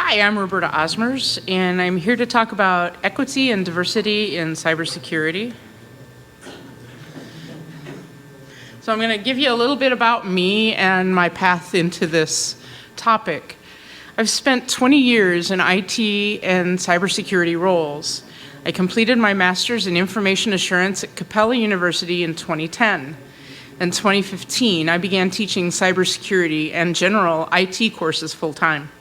Hi, I'm Roberta Osmers, and I'm here to talk about equity and diversity in cybersecurity. So I'm going to give you a little bit about me and my path into this topic. I've spent 20 years in IT and cybersecurity roles. I completed my master's in information assurance at Capella University in 2010. In 2015, I began teaching cybersecurity and general IT courses full-time.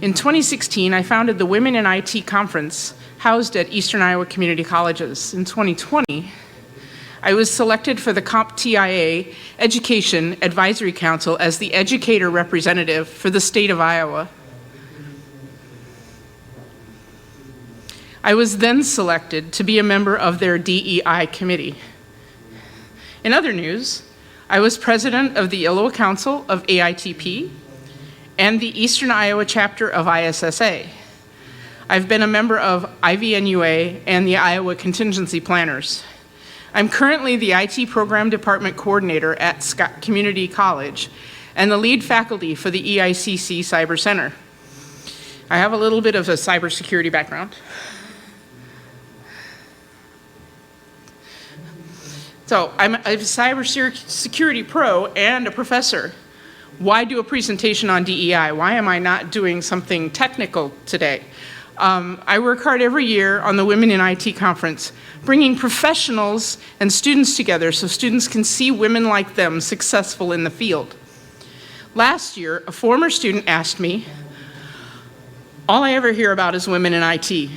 In 2016, I founded the Women in IT Conference, housed at Eastern Iowa Community Colleges. In 2020, I was selected for the CompTIA Education Advisory Council as the educator representative for the state of Iowa. I was then selected to be a member of their DEI committee. In other news, I was president of the Iowa Council of AITP and the Eastern Iowa chapter of ISSA. I've been a member of IVNUA and the Iowa Contingency Planners. I'm currently the IT Program Department Coordinator at Scott Community College and the lead faculty for the EICC Cyber Center. I have a little bit of a cybersecurity background. So I'm a cybersecurity pro and a professor. Why do a presentation on DEI? Why am I not doing something technical today? I work hard every year on the Women in IT Conference, bringing professionals and students together so students can see women like them successful in the field. Last year, a former student asked me, all I ever hear about is women in IT.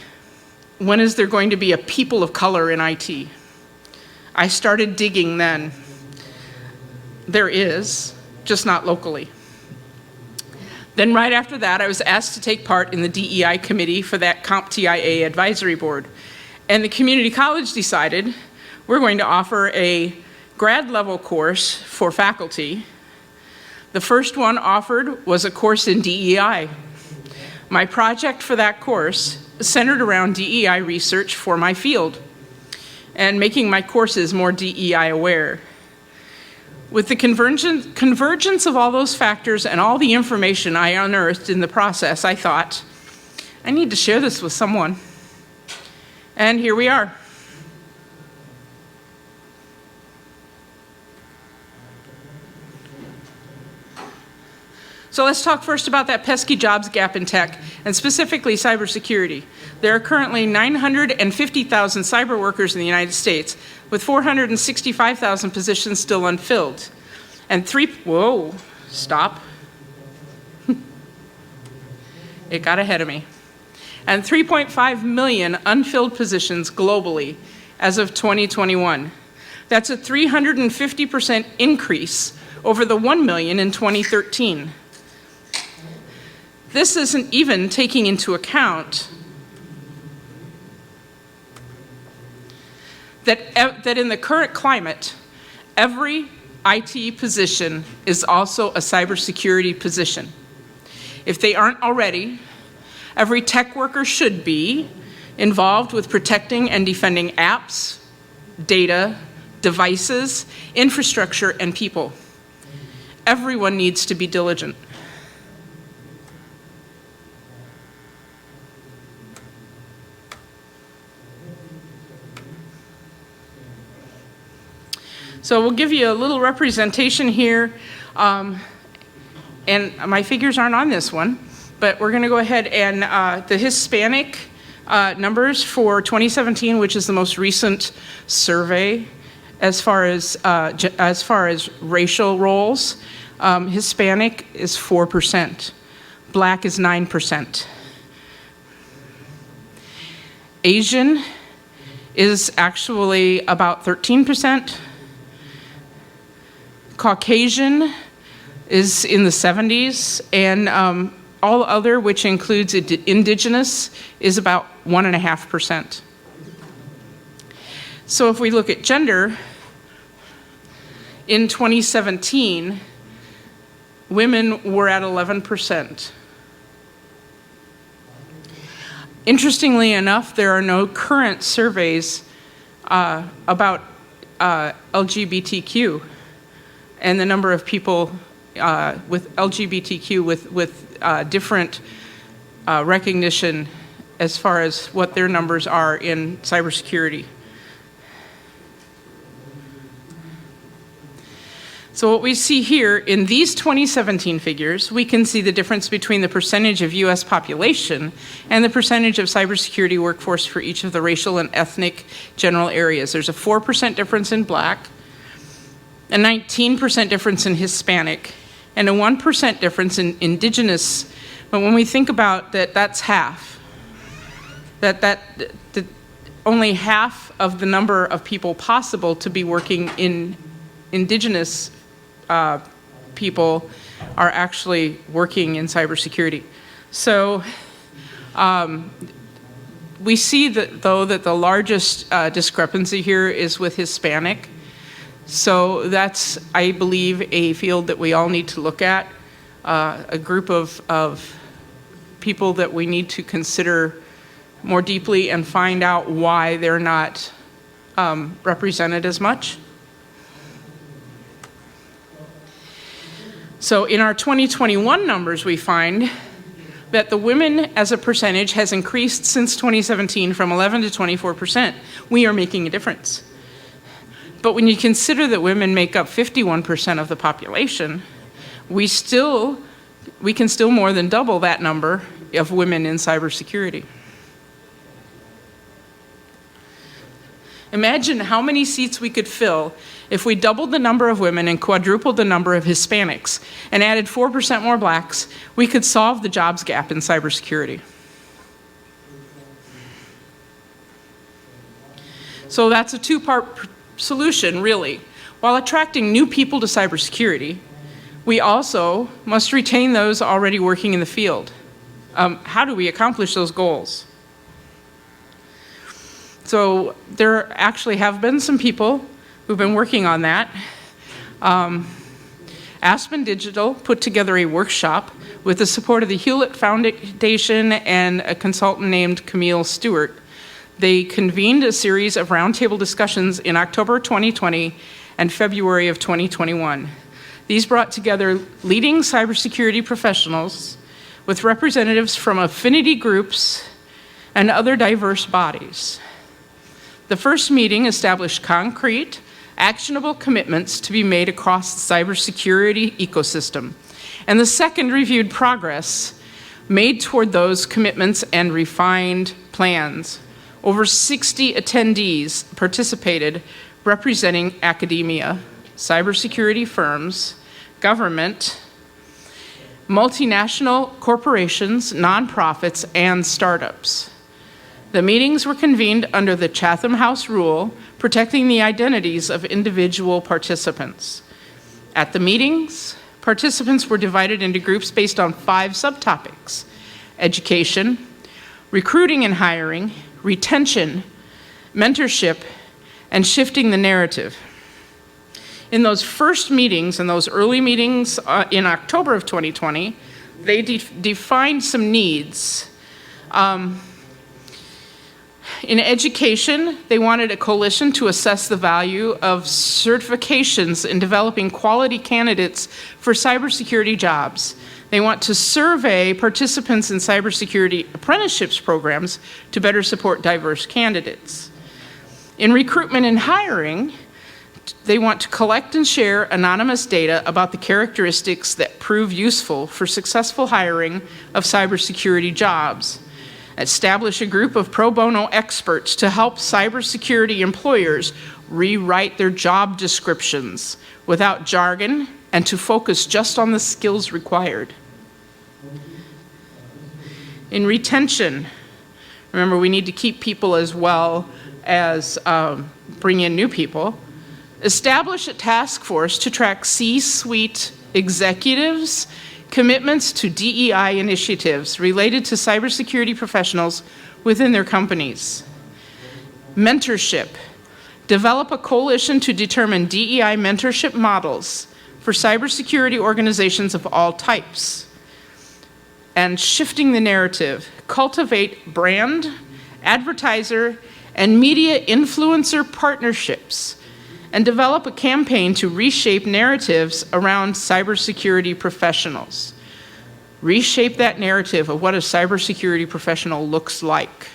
When is there going to be a people of color in IT? I started digging then. There is, just not locally. Then right after that, I was asked to take part in the DEI committee for that CompTIA advisory board. And the community college decided we're going to offer a grad level course for faculty. The first one offered was a course in DEI. My project for that course centered around DEI research for my field and making my courses more DEI aware. With the convergence of all those factors and all the information I unearthed in the process, I thought, I need to share this with someone. And here we are. So let's talk first about that pesky jobs gap in tech, and specifically cybersecurity. There are currently 950,000 cyber workers in the United States, with 465,000 positions still unfilled. And whoa, stop. It got ahead of me. And 3.5 million unfilled positions globally as of 2021. That's a 350% increase over the 1 million in 2013. This isn't even taking into account that in the current climate, every IT position is also a cybersecurity position. If they aren't already, every tech worker should be involved with protecting and defending apps, data, devices, infrastructure, and people. Everyone needs to be diligent. So we'll give you a little representation here, and my figures aren't on this one, but we're going to go ahead and the Hispanic numbers for 2017, which is the most recent survey as far as racial roles. Hispanic is 4%, Black is 9%. Asian is actually about 13%. Caucasian is in the 70s, and all other, which includes indigenous, is about 1.5%. So if we look at gender, in 2017, women were at 11%. Interestingly enough, there are no current surveys about LGBTQ and the number of people with LGBTQ with different recognition as far as what their numbers are in cybersecurity. So what we see here in these 2017 figures, we can see the difference between the percentage of US population and the percentage of cybersecurity workforce for each of the racial and ethnic general areas. There's a 4% difference in Black, a 19% difference in Hispanic, and a 1% difference in Indigenous. But when we think about that, that's half. That only half of the number of people possible to be working in Indigenous people are actually working in cybersecurity. So we see that, though, that the largest discrepancy here is with Hispanic. So that's, I believe, a field that we all need to look at, a group of people that we need to consider more deeply and find out why they're not represented as much. So in our 2021 numbers, we find that the women as a percentage has increased since 2017 from 11 to 24%. We are making a difference. But when you consider that women make up 51% of the population, we can still more than double that number of women in cybersecurity. Imagine how many seats we could fill if we doubled the number of women and quadrupled the number of Hispanics and added 4% more Blacks. We could solve the jobs gap in cybersecurity. So that's a two-part solution, really. While attracting new people to cybersecurity, we also must retain those already working in the field. How do we accomplish those goals? So there actually have been some people who've been working on that. Aspen Digital put together a workshop with the support of the Hewlett Foundation and a consultant named Camille Stewart. They convened a series of roundtable discussions in October 2020 and February of 2021. These brought together leading cybersecurity professionals with representatives from affinity groups and other diverse bodies. The first meeting established concrete, actionable commitments to be made across the cybersecurity ecosystem. And the second reviewed progress made toward those commitments and refined plans. Over 60 attendees participated, representing academia, cybersecurity firms, government, multinational corporations, nonprofits, and startups. The meetings were convened under the Chatham House rule, protecting the identities of individual participants. At the meetings, participants were divided into groups based on 5 subtopics: education, recruiting and hiring, retention, mentorship, and shifting the narrative. In those first meetings, in those early meetings in October of 2020, they defined some needs. In education, they wanted a coalition to assess the value of certifications in developing quality candidates for cybersecurity jobs. They want to survey participants in cybersecurity apprenticeships programs to better support diverse candidates. In recruitment and hiring, they want to collect and share anonymous data about the characteristics that prove useful for successful hiring of cybersecurity jobs. Establish a group of pro bono experts to help cybersecurity employers rewrite their job descriptions without jargon and to focus just on the skills required. In retention, remember, we need to keep people as well as bring in new people. Establish a task force to track C-suite executives' commitments to DEI initiatives related to cybersecurity professionals within their companies. Mentorship. Develop a coalition to determine DEI mentorship models for cybersecurity organizations of all types. And shifting the narrative. Cultivate brand, advertiser, and media influencer partnerships, and develop a campaign to reshape narratives around cybersecurity professionals. Reshape that narrative of what a cybersecurity professional looks like.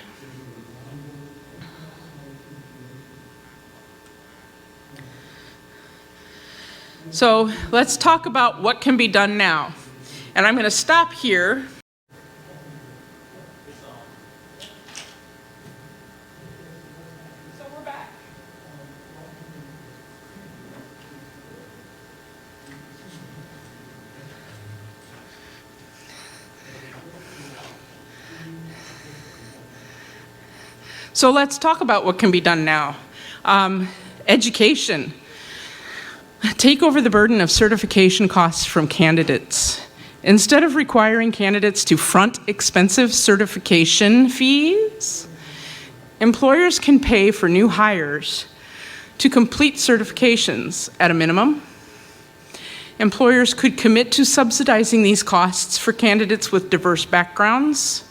So let's talk about what can be done now. And I'm going to stop here. So we're back. So let's talk about what can be done now. Education. Take over the burden of certification costs from candidates. Instead of requiring candidates to front expensive certification fees, employers can pay for new hires to complete certifications at a minimum. Employers could commit to subsidizing these costs for candidates with diverse backgrounds.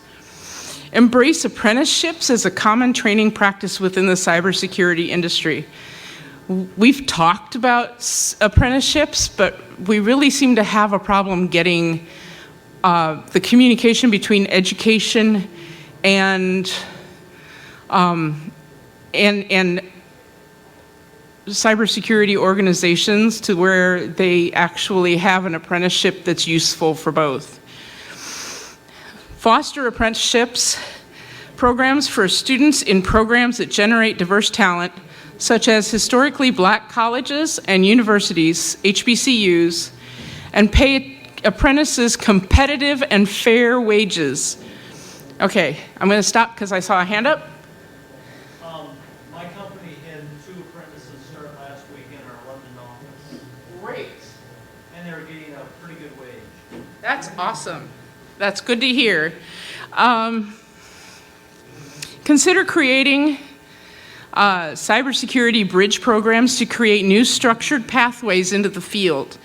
Embrace apprenticeships as a common training practice within the cybersecurity industry. We've talked about apprenticeships, but we really seem to have a problem getting the communication between education and cybersecurity organizations to where they actually have an apprenticeship that's useful for both. Foster apprenticeships programs for students in programs that generate diverse talent, such as historically black colleges and universities, HBCUs, and pay apprentices competitive and fair wages. Okay, I'm going to stop because I saw a hand up. My company had 2 apprentices start last week in our London office. Great. And they're getting a pretty good wage. That's awesome. That's good to hear. Consider creating cybersecurity bridge programs to create new structured pathways into the field.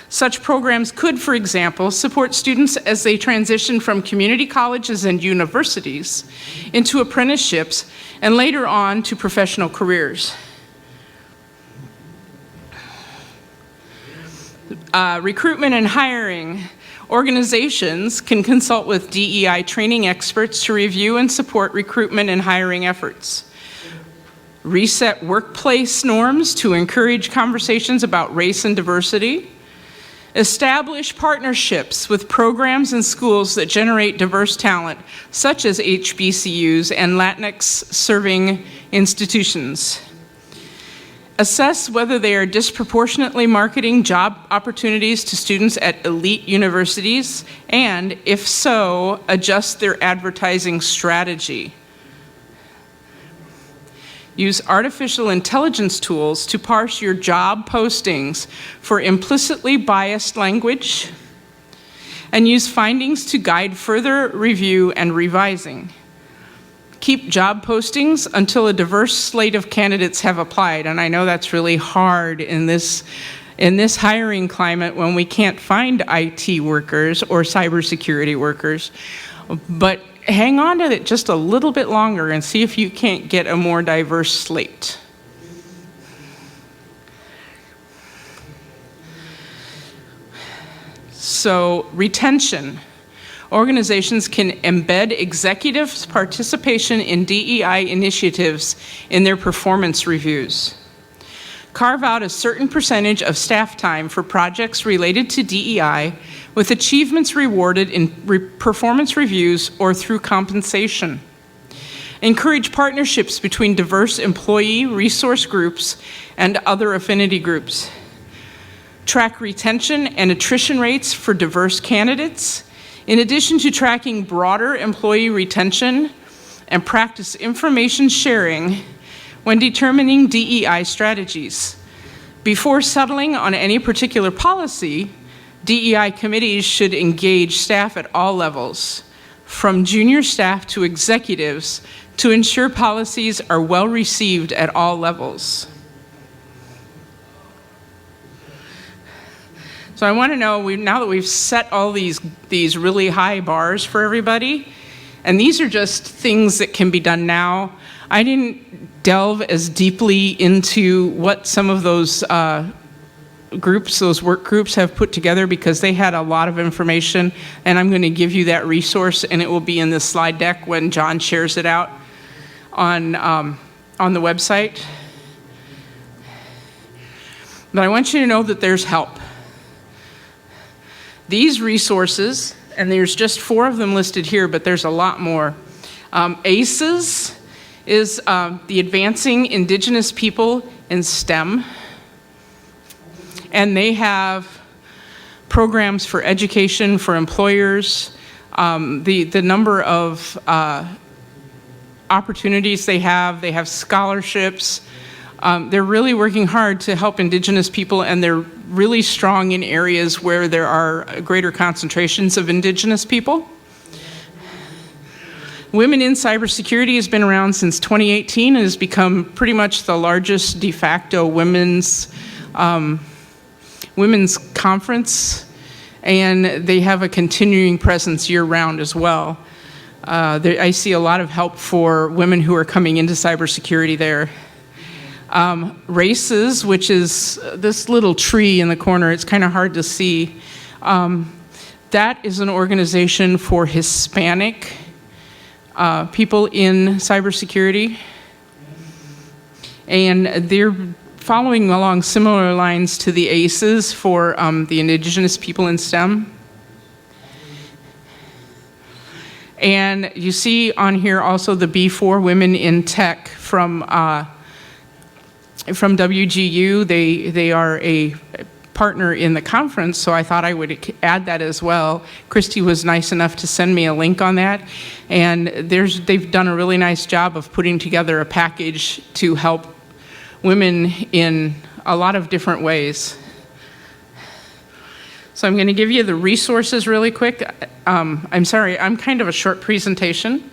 Such programs could, for example, support students as they transition from community colleges and universities into apprenticeships and later on to professional careers. Recruitment and hiring. Organizations can consult with DEI training experts to review and support recruitment and hiring efforts. Reset workplace norms to encourage conversations about race and diversity. Establish partnerships with programs and schools that generate diverse talent, such as HBCUs and Latinx serving institutions. Assess whether they are disproportionately marketing job opportunities to students at elite universities, and if so, adjust their advertising strategy. Use artificial intelligence tools to parse your job postings for implicitly biased language, and use findings to guide further review and revising. Keep job postings until a diverse slate of candidates have applied, and I know that's really hard in this hiring climate when we can't find IT workers or cybersecurity workers, but hang on to it just a little bit longer and see if you can't get a more diverse slate. So, retention. Organizations can embed executives' participation in DEI initiatives in their performance reviews. Carve out a certain percentage of staff time for projects related to DEI, with achievements rewarded in performance reviews or through compensation. Encourage partnerships between diverse employee resource groups and other affinity groups. Track retention and attrition rates for diverse candidates, in addition to tracking broader employee retention, and practice information sharing when determining DEI strategies. Before settling on any particular policy, DEI committees should engage staff at all levels, from junior staff to executives, to ensure policies are well received at all levels. So I want to know, now that we've set all these really high bars for everybody, and these are just things that can be done now. I didn't delve as deeply into what some of those groups, those work groups have put together, because they had a lot of information, and I'm going to give you that resource, and it will be in the slide deck when John shares it out on the website. But I want you to know that there's help. These resources, and there's just 4 of them listed here, but there's a lot more. ACES is the Advancing Indigenous People in STEM. And they have programs for education, for employers, the number of opportunities they have scholarships. They're really working hard to help Indigenous people, and they're really strong in areas where there are greater concentrations of Indigenous people. Women in Cybersecurity has been around since 2018 and has become pretty much the largest de facto women's conference, and they have a continuing presence year-round as well. I see a lot of help for women who are coming into cybersecurity there. Races, which is this little tree in the corner, it's kind of hard to see. That is an organization for Hispanic people in cybersecurity, and they're following along similar lines to the ACEs for the Indigenous people in STEM. And you see on here also the B4 Women in Tech from WGU. They are a partner in the conference, so I thought I would add that as well. Christy was nice enough to send me a link on that, and they've done a really nice job of putting together a package to help women in a lot of different ways. So I'm going to give you the resources really quick. I'm sorry, I'm kind of a short presentation,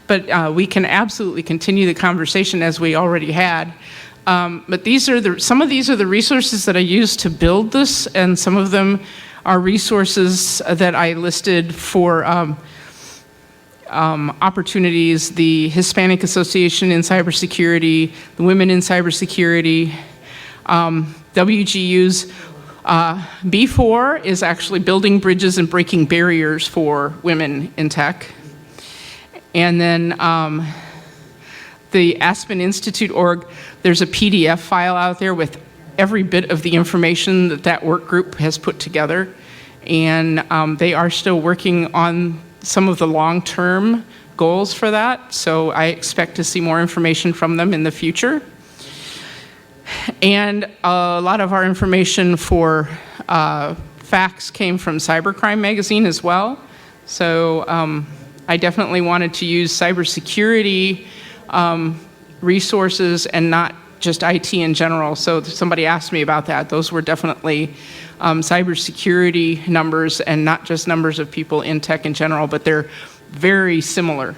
but we can absolutely continue the conversation as we already had. But some of these are the resources that I used to build this, and some of them are resources that I listed for opportunities: the Hispanic Association in Cybersecurity, the Women in Cybersecurity, WGU's B4 is actually building bridges and breaking barriers for women in tech. And then the Aspen Institute org, there's a PDF file out there with every bit of the information that work group has put together. And they are still working on some of the long-term goals for that, so I expect to see more information from them in the future. And a lot of our information for facts came from Cybercrime magazine as well. So I definitely wanted to use cybersecurity resources and not just IT in general. So somebody asked me about that. Those were definitely cybersecurity numbers and not just numbers of people in tech in general, but they're very similar.